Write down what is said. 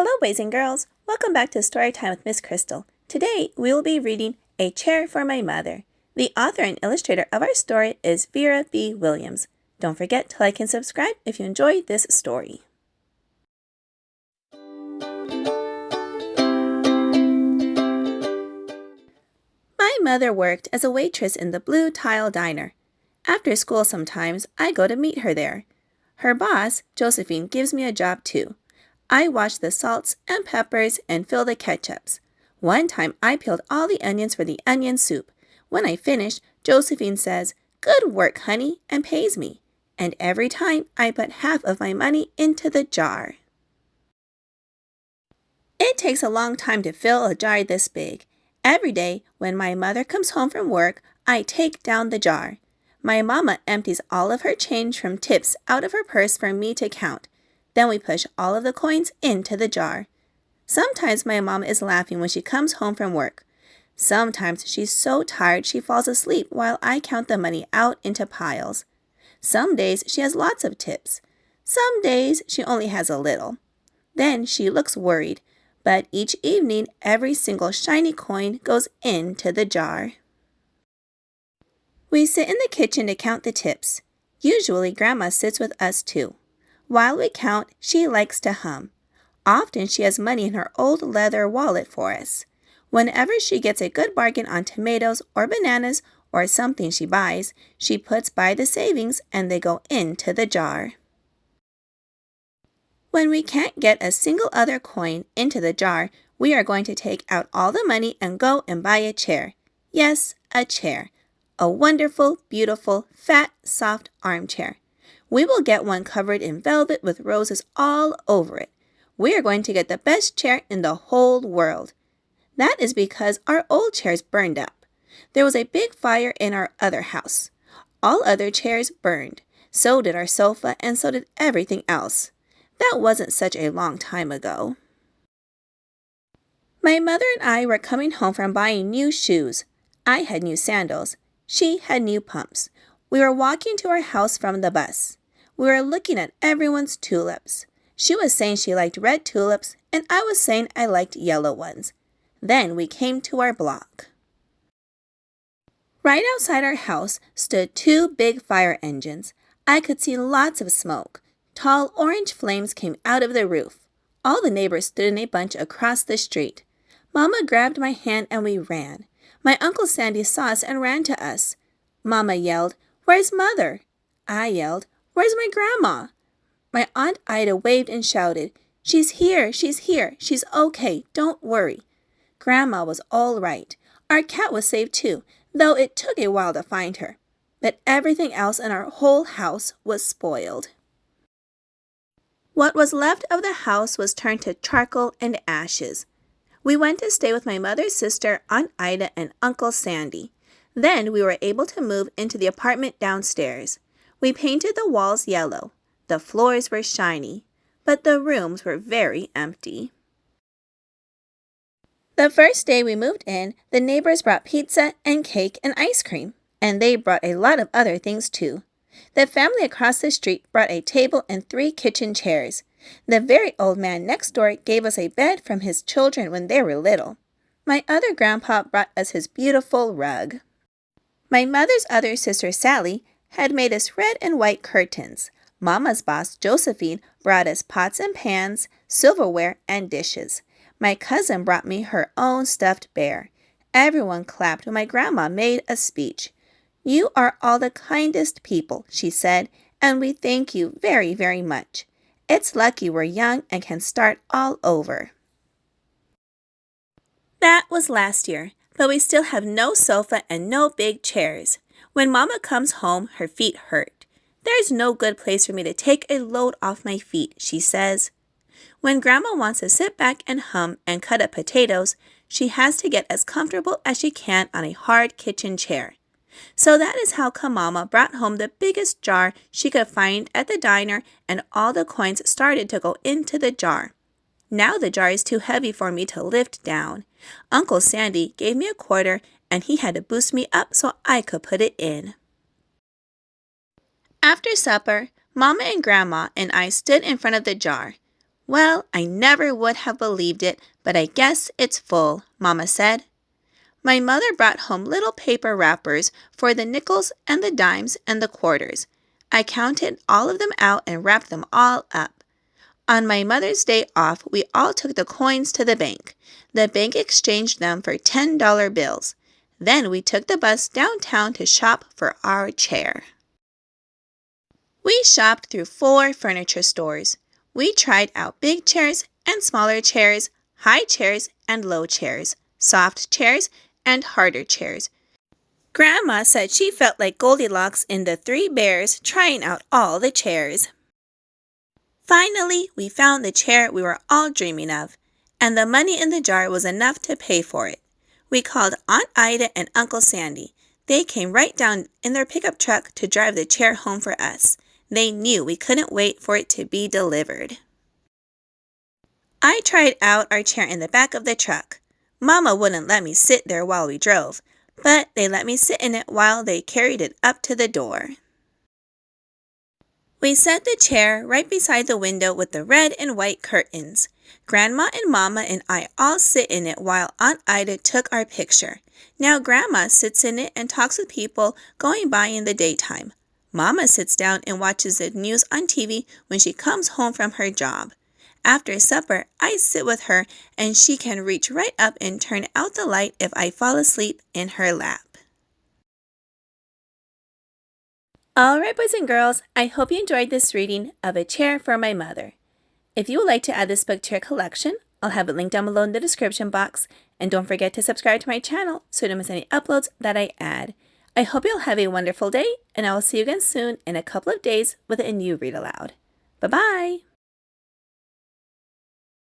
Hello, boys and girls. Welcome back to Storytime with Miss Crystal. Today, we will be reading A Chair for My Mother. The author and illustrator of our story is Vera B. Williams. Don't forget to like and subscribe if you enjoyed this story. My mother worked as a waitress in the Blue Tile Diner. After school sometimes, I go to meet her there. Her boss, Josephine, gives me a job too. I wash the salts and peppers and fill the ketchups. One time I peeled all the onions for the onion soup. When I finish, Josephine says, "Good work, honey," and pays me. And every time I put half of my money into the jar. It takes a long time to fill a jar this big. Every day when my mother comes home from work, I take down the jar. My mama empties all of her change from tips out of her purse for me to count. Then we push all of the coins into the jar. Sometimes my mom is laughing when she comes home from work. Sometimes she's so tired she falls asleep while I count the money out into piles. Some days she has lots of tips. Some days she only has a little. Then she looks worried, but each evening every single shiny coin goes into the jar. We sit in the kitchen to count the tips. Usually Grandma sits with us too. While we count, she likes to hum. Often she has money in her old leather wallet for us. Whenever she gets a good bargain on tomatoes or bananas or something she buys, she puts by the savings and they go into the jar. When we can't get a single other coin into the jar, we are going to take out all the money and go and buy a chair. Yes, a chair. A wonderful, beautiful, fat, soft armchair. We will get one covered in velvet with roses all over it. We are going to get the best chair in the whole world. That is because our old chairs burned up. There was a big fire in our other house. All other chairs burned. So did our sofa and so did everything else. That wasn't such a long time ago. My mother and I were coming home from buying new shoes. I had new sandals. She had new pumps. We were walking to our house from the bus. We were looking at everyone's tulips. She was saying she liked red tulips, and I was saying I liked yellow ones. Then we came to our block. Right outside our house stood two big fire engines. I could see lots of smoke. Tall orange flames came out of the roof. All the neighbors stood in a bunch across the street. Mama grabbed my hand and we ran. My Uncle Sandy saw us and ran to us. Mama yelled, "Where's Mother?" I yelled, "Where's my grandma?" My Aunt Ida waved and shouted, she's here, she's okay, don't worry." Grandma was all right. Our cat was saved too, though it took a while to find her. But everything else in our whole house was spoiled. What was left of the house was turned to charcoal and ashes. We went to stay with my mother's sister, Aunt Ida, and Uncle Sandy. Then we were able to move into the apartment downstairs. We painted the walls yellow. The floors were shiny, but the rooms were very empty. The first day we moved in, the neighbors brought pizza and cake and ice cream, and they brought a lot of other things too. The family across the street brought a table and 3 kitchen chairs. The very old man next door gave us a bed from his children when they were little. My other grandpa brought us his beautiful rug. My mother's other sister, Sally, had made us red and white curtains. Mama's boss, Josephine, brought us pots and pans, silverware, and dishes. My cousin brought me her own stuffed bear. Everyone clapped when my grandma made a speech. "You are all the kindest people," she said, "and we thank you very, very much. It's lucky we're young and can start all over." That was last year, but we still have no sofa and no big chairs. When Mama comes home, her feet hurt. "There's no good place for me to take a load off my feet," she says. When Grandma wants to sit back and hum and cut up potatoes, she has to get as comfortable as she can on a hard kitchen chair. So that is how Mama brought home the biggest jar she could find at the diner, and all the coins started to go into the jar. Now the jar is too heavy for me to lift down. Uncle Sandy gave me a quarter, and he had to boost me up so I could put it in. After supper, Mama and Grandma and I stood in front of the jar. Well, I never would have believed it, but I guess it's full, Mama said. My mother brought home little paper wrappers for the nickels and the dimes and the quarters. I counted all of them out and wrapped them all up. On my Mother's Day off, we all took the coins to the bank. The bank exchanged them for $10 bills. Then we took the bus downtown to shop for our chair. We shopped through 4 furniture stores. We tried out big chairs and smaller chairs, high chairs and low chairs, soft chairs and harder chairs. Grandma said she felt like Goldilocks in the 3 Bears trying out all the chairs. Finally, we found the chair we were all dreaming of, and the money in the jar was enough to pay for it. We called Aunt Ida and Uncle Sandy. They came right down in their pickup truck to drive the chair home for us. They knew we couldn't wait for it to be delivered. I tried out our chair in the back of the truck. Mama wouldn't let me sit there while we drove, but they let me sit in it while they carried it up to the door. We set the chair right beside the window with the red and white curtains. Grandma and Mama and I all sit in it while Aunt Ida took our picture. Now Grandma sits in it and talks with people going by in the daytime. Mama sits down and watches the news on TV when she comes home from her job. After supper, I sit with her and she can reach right up and turn out the light if I fall asleep in her lap. Alright, boys and girls, I hope you enjoyed this reading of A Chair for My Mother. If you would like to add this book to your collection, I'll have it linked down below in the description box. And don't forget to subscribe to my channel so you don't miss any uploads that I add. I hope you'll have a wonderful day, and I will see you again soon in a couple of days with a new read aloud. Bye-bye!